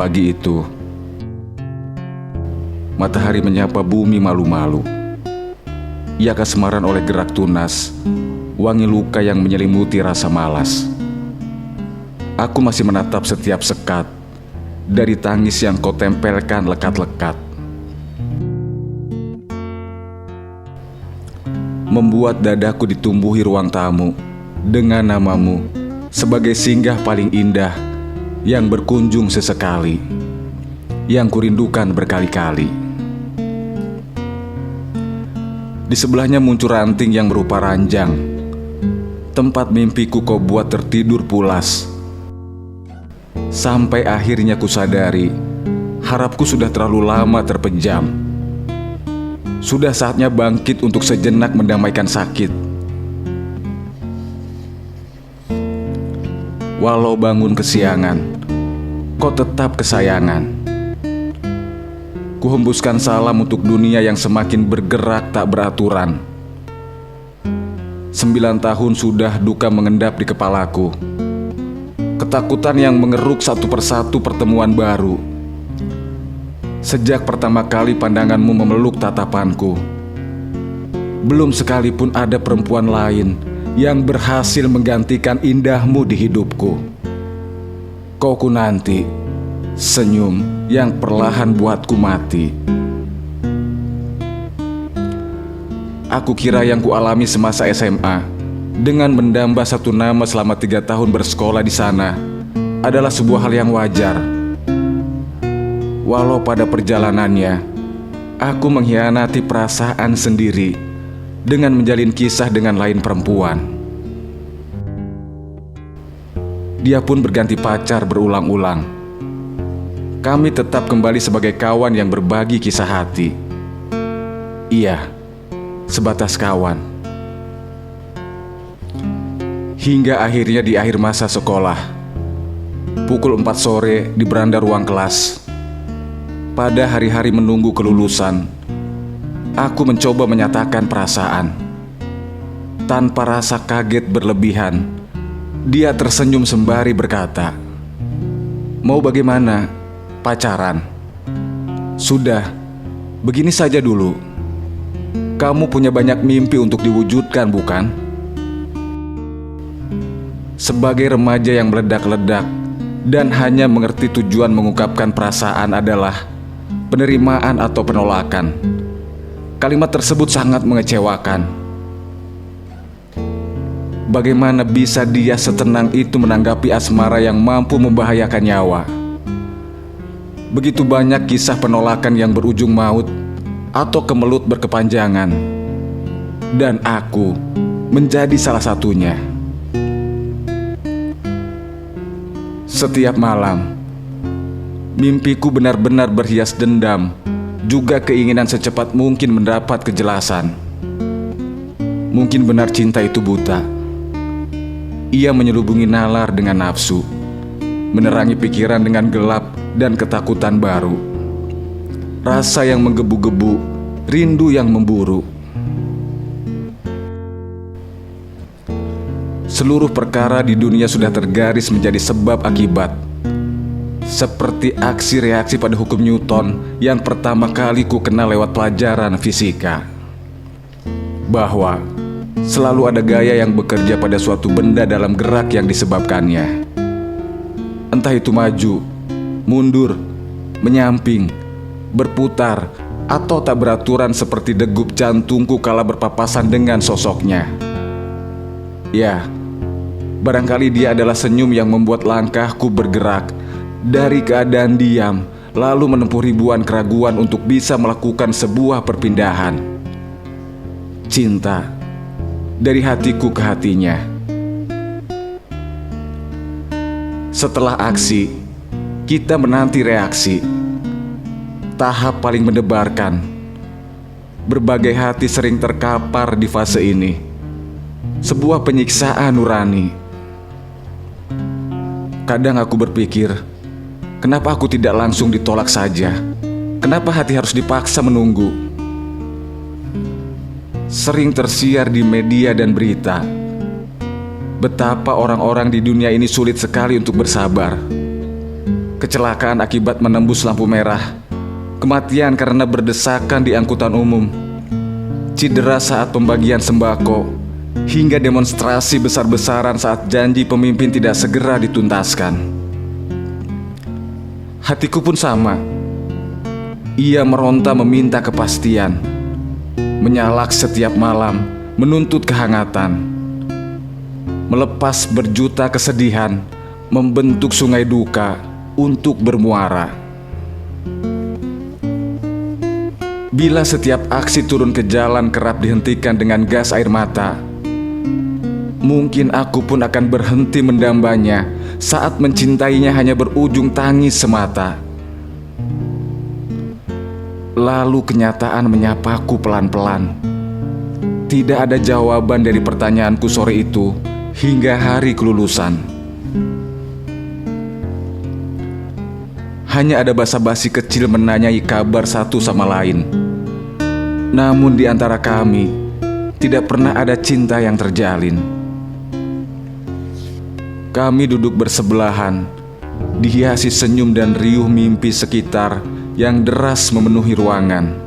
pagi itu. Matahari menyapa bumi malu-malu. Ia kasmaran oleh gerak tunas, wangi luka yang menyelimuti rasa malas. Aku masih menatap setiap sekat dari tangis yang kau tempelkan lekat-lekat. Membuat dadaku ditumbuhi ruang tamu dengan namamu sebagai singgah paling indah yang berkunjung sesekali, yang kurindukan berkali-kali. Di sebelahnya muncul ranting yang berupa ranjang, tempat mimpiku kau buat tertidur pulas. Sampai akhirnya kusadari, harapku sudah terlalu lama terpejam. Sudah saatnya bangkit untuk sejenak mendamaikan sakit. Walau bangun kesiangan, kau tetap kesayangan. Kuhembuskan salam untuk dunia yang semakin bergerak tak beraturan. 9 tahun sudah duka mengendap di kepalaku. Ketakutan yang mengeruk satu persatu pertemuan baru. Sejak pertama kali pandanganmu memeluk tatapanku, belum sekalipun ada perempuan lain yang berhasil menggantikan indahmu di hidupku. Kau ku nanti, senyum yang perlahan buatku mati. Aku kira yang kualami semasa SMA dengan mendamba satu nama selama 3 tahun bersekolah di sana adalah sebuah hal yang wajar. Walau pada perjalanannya aku mengkhianati perasaan sendiri dengan menjalin kisah dengan lain perempuan. Dia pun berganti pacar berulang-ulang. Kami tetap kembali sebagai kawan yang berbagi kisah hati. Iya, sebatas kawan. Hingga akhirnya di akhir masa sekolah, pukul 4 sore di beranda ruang kelas, pada hari-hari menunggu kelulusan, aku mencoba menyatakan perasaan. Tanpa rasa kaget berlebihan, dia tersenyum sembari berkata, "Mau bagaimana? Pacaran?" "Sudah, begini saja dulu. Kamu punya banyak mimpi untuk diwujudkan, bukan?" Sebagai remaja yang meledak-ledak dan hanya mengerti tujuan mengungkapkan perasaan adalah penerimaan atau penolakan, kalimat tersebut sangat mengecewakan. Bagaimana bisa dia setenang itu menanggapi asmara yang mampu membahayakan nyawa? Begitu banyak kisah penolakan yang berujung maut atau kemelut berkepanjangan, dan aku menjadi salah satunya. Setiap malam, mimpiku benar-benar berhias dendam, juga keinginan secepat mungkin mendapat kejelasan. Mungkin benar cinta itu buta. Ia menyelubungi nalar dengan nafsu, menerangi pikiran dengan gelap dan ketakutan baru. Rasa yang menggebu-gebu, rindu yang memburu. Seluruh perkara di dunia sudah tergaris menjadi sebab akibat. Seperti aksi reaksi pada hukum Newton yang pertama kali ku kenal lewat pelajaran fisika. Bahwa selalu ada gaya yang bekerja pada suatu benda dalam gerak yang disebabkannya. Entah itu maju, mundur, menyamping, berputar, atau tak beraturan seperti degup jantungku kala berpapasan dengan sosoknya. Ya, barangkali dia adalah senyum yang membuat langkahku bergerak dari keadaan diam, lalu menempuh ribuan keraguan untuk bisa melakukan sebuah perpindahan. Cinta dari hatiku ke hatinya. Setelah aksi, kita menanti reaksi. Tahap paling mendebarkan. Berbagai hati sering terkapar di fase ini. Sebuah penyiksaan nurani. Kadang aku berpikir, kenapa aku tidak langsung ditolak saja? Kenapa hati harus dipaksa menunggu? Sering tersiar di media dan berita betapa orang-orang di dunia ini sulit sekali untuk bersabar. kecelakaan akibat menembus lampu merah, kematian karena berdesakan di angkutan umum, cedera saat pembagian sembako, hingga demonstrasi besar-besaran saat janji pemimpin tidak segera dituntaskan. Hatiku pun sama. Ia meronta meminta kepastian, menyalak setiap malam, menuntut kehangatan, melepas berjuta kesedihan, membentuk sungai duka untuk bermuara. Bila setiap aksi turun ke jalan kerap dihentikan dengan gas air mata, mungkin aku pun akan berhenti mendambanya saat mencintainya hanya berujung tangis semata. Lalu kenyataan menyapaku pelan-pelan. Tidak ada jawaban dari pertanyaanku sore itu hingga hari kelulusan. Hanya ada basa-basi kecil menanyai kabar satu sama lain. Namun di antara kami tidak pernah ada cinta yang terjalin. Kami duduk bersebelahan, dihiasi senyum dan riuh mimpi sekitar yang deras memenuhi ruangan.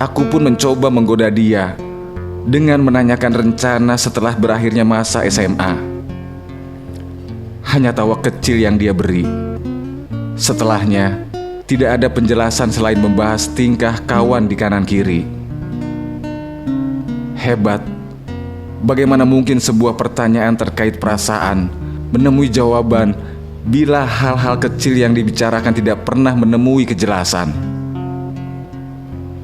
Aku pun mencoba menggoda dia dengan menanyakan rencana setelah berakhirnya masa SMA. Hanya tawa kecil yang dia beri. Setelahnya, tidak ada penjelasan selain membahas tingkah kawan di kanan kiri. Hebat, bagaimana mungkin sebuah pertanyaan terkait perasaan menemui jawaban bila hal-hal kecil yang dibicarakan tidak pernah menemui kejelasan.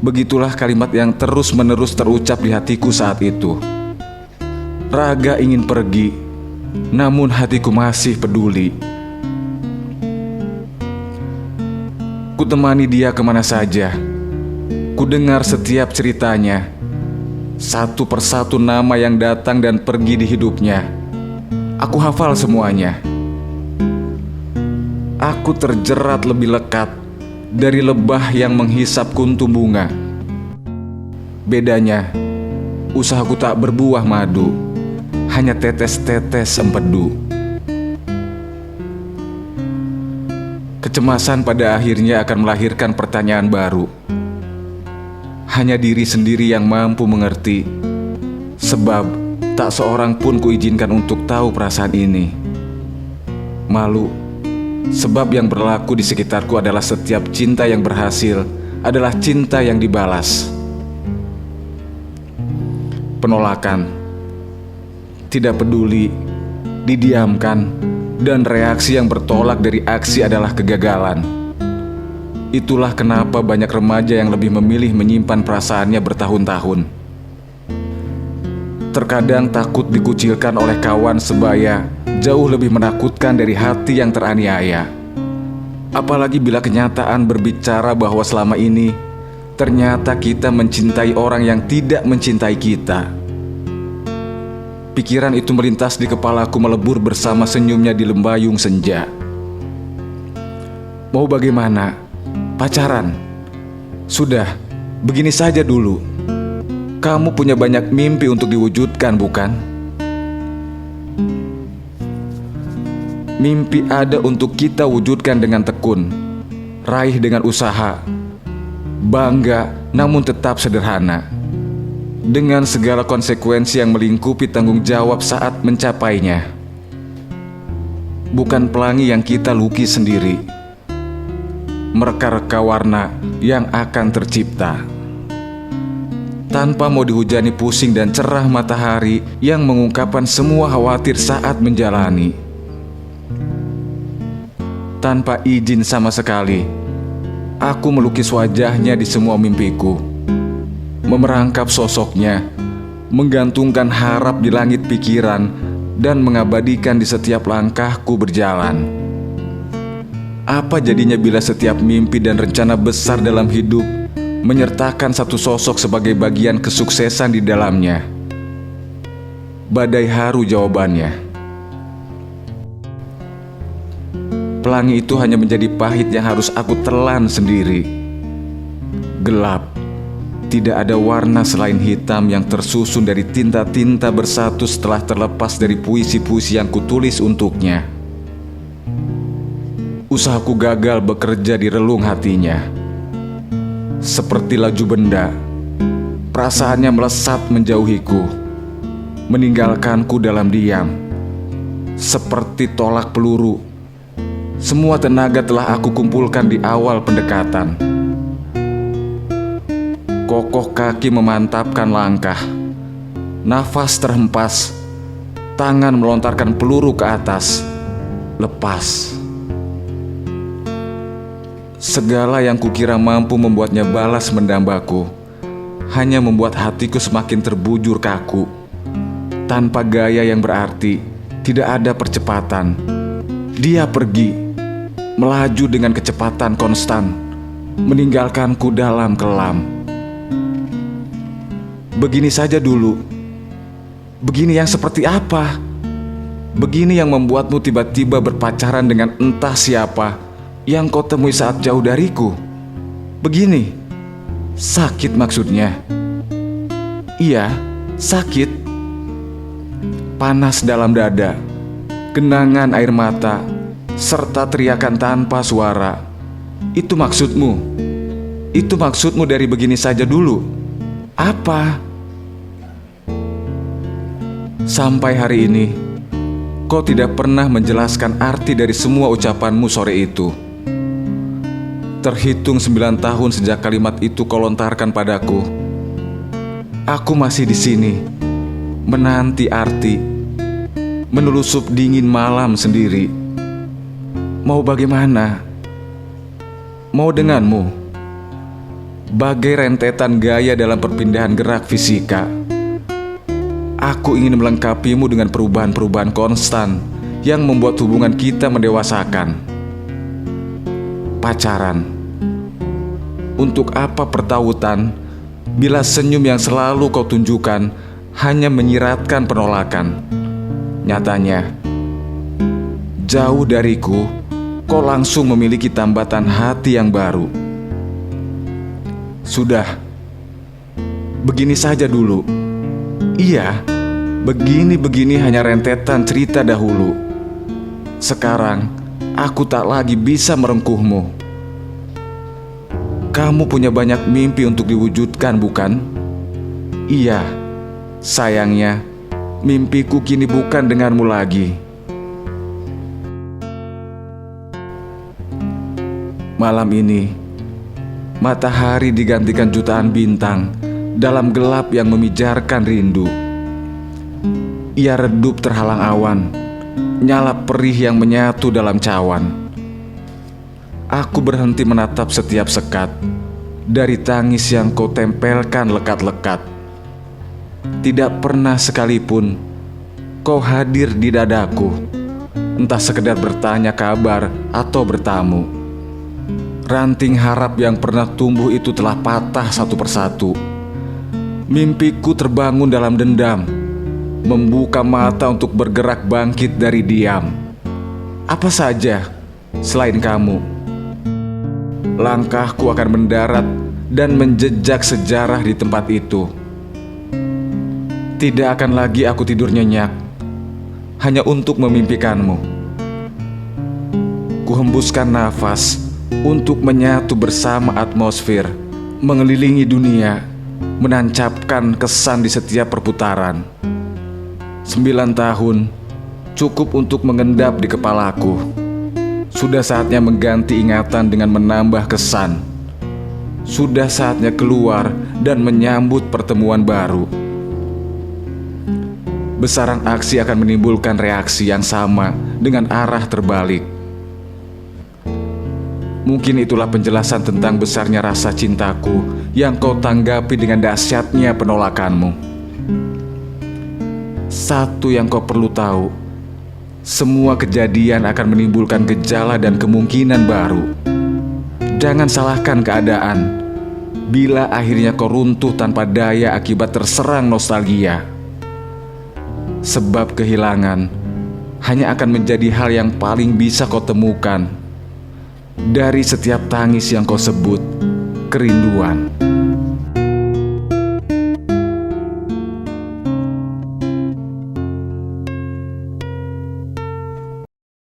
Begitulah kalimat yang terus-menerus terucap di hatiku saat itu. Raga ingin pergi, namun hatiku masih peduli. Ku temani dia kemana saja. Ku dengar setiap ceritanya. Satu persatu nama yang datang dan pergi di hidupnya. Aku hafal semuanya. Aku terjerat lebih lekat dari lebah yang menghisap kuntum bunga. Bedanya, usahaku tak berbuah madu, hanya tetes-tetes empedu. Kecemasan pada akhirnya akan melahirkan pertanyaan baru. Hanya diri sendiri yang mampu mengerti, sebab tak seorang pun kuizinkan untuk tahu perasaan ini. Malu, sebab yang berlaku di sekitarku adalah setiap cinta yang berhasil adalah cinta yang dibalas. Penolakan, tidak peduli, didiamkan, dan reaksi yang bertolak dari aksi adalah kegagalan. Itulah kenapa banyak remaja yang lebih memilih menyimpan perasaannya bertahun-tahun. Terkadang takut dikucilkan oleh kawan sebaya jauh lebih menakutkan dari hati yang teraniaya. Apalagi bila kenyataan berbicara bahwa selama ini ternyata kita mencintai orang yang tidak mencintai kita. Pikiran itu melintas di kepalaku melebur bersama senyumnya di lembayung senja. Mau bagaimana? Pacaran? Sudah, begini saja dulu. Kamu punya banyak mimpi untuk diwujudkan, bukan? Mimpi ada untuk kita wujudkan dengan tekun, raih dengan usaha, bangga namun tetap sederhana, dengan segala konsekuensi yang melingkupi tanggung jawab saat mencapainya. Bukan pelangi yang kita lukis sendiri, mereka-reka warna yang akan tercipta. Tanpa mau dihujani pusing dan cerah matahari yang mengungkapkan semua khawatir saat menjalani. Tanpa izin sama sekali, aku melukis wajahnya di semua mimpiku, memerangkap sosoknya, menggantungkan harap di langit pikiran, dan mengabadikan di setiap langkahku berjalan. Apa jadinya bila setiap mimpi dan rencana besar dalam hidup menyertakan satu sosok sebagai bagian kesuksesan di dalamnya? Badai haru jawabannya. Pelangi itu hanya menjadi pahit yang harus aku telan sendiri. Gelap, tidak ada warna selain hitam yang tersusun dari tinta-tinta bersatu setelah terlepas dari puisi-puisi yang kutulis untuknya. Usahaku gagal bekerja di relung hatinya. Seperti laju benda, perasaannya melesat menjauhiku, meninggalkanku dalam diam. Seperti tolak peluru, semua tenaga telah aku kumpulkan di awal pendekatan. Kokoh kaki memantapkan langkah, nafas terhempas, tangan melontarkan peluru ke atas. Lepas. Segala yang kukira mampu membuatnya balas mendambaku hanya membuat hatiku semakin terbujur kaku. Tanpa gaya yang berarti, tidak ada percepatan. Dia pergi, melaju dengan kecepatan konstan, meninggalkanku dalam kelam. Begini saja dulu. Begini yang seperti apa? Begini yang membuatmu tiba-tiba berpacaran dengan entah siapa yang kau temui saat jauh dariku. Begini. Sakit maksudnya. Iya, sakit. Panas dalam dada, genangan air mata, serta teriakan tanpa suara. Itu maksudmu. Itu maksudmu dari begini saja dulu. Apa? Sampai hari ini, kau tidak pernah menjelaskan arti dari semua ucapanmu sore itu. Terhitung 9 tahun sejak kalimat itu kau lontarkan padaku. Aku masih di sini, menanti arti, menelusup dingin malam sendiri. Mau bagaimana? Mau denganmu? Bagai rentetan gaya dalam perpindahan gerak fisika, aku ingin melengkapimu dengan perubahan-perubahan konstan yang membuat hubungan kita mendewasakan. Pacaran. Untuk apa pertautan bila senyum yang selalu kau tunjukkan hanya menyiratkan penolakan? Nyatanya, jauh dariku, kau langsung memiliki tambatan hati yang baru. Sudah, begini saja dulu. Iya, begini-begini hanya rentetan cerita dahulu. Sekarang, aku tak lagi bisa merengkuhmu. Kamu punya banyak mimpi untuk diwujudkan, bukan? Iya, sayangnya mimpiku kini bukan denganmu lagi. Malam ini, matahari digantikan jutaan bintang dalam gelap yang memijarkan rindu. Ia redup terhalang awan, nyala perih yang menyatu dalam cawan. Aku berhenti menatap setiap sekat dari tangis yang kau tempelkan lekat-lekat. Tidak pernah sekalipun kau hadir di dadaku, entah sekedar bertanya kabar atau bertamu. Ranting harap yang pernah tumbuh itu telah patah satu persatu. Mimpiku terbangun dalam dendam, membuka mata untuk bergerak bangkit dari diam. Apa saja selain kamu? Langkahku akan mendarat dan menjejak sejarah di tempat itu. Tidak akan lagi aku tidur nyenyak hanya untuk memimpikanmu. Kuhembuskan nafas untuk menyatu bersama atmosfer, mengelilingi dunia, menancapkan kesan di setiap perputaran. 9 tahun cukup untuk mengendap di kepalaku. Sudah saatnya mengganti ingatan dengan menambah kesan. Sudah saatnya keluar dan menyambut pertemuan baru. Besaran aksi akan menimbulkan reaksi yang sama dengan arah terbalik. Mungkin itulah penjelasan tentang besarnya rasa cintaku yang kau tanggapi dengan dahsyatnya penolakanmu. Satu yang kau perlu tahu, semua kejadian akan menimbulkan gejala dan kemungkinan baru. Jangan salahkan keadaan bila akhirnya kau runtuh tanpa daya akibat terserang nostalgia. Sebab kehilangan hanya akan menjadi hal yang paling bisa kau temukan dari setiap tangis yang kau sebut kerinduan.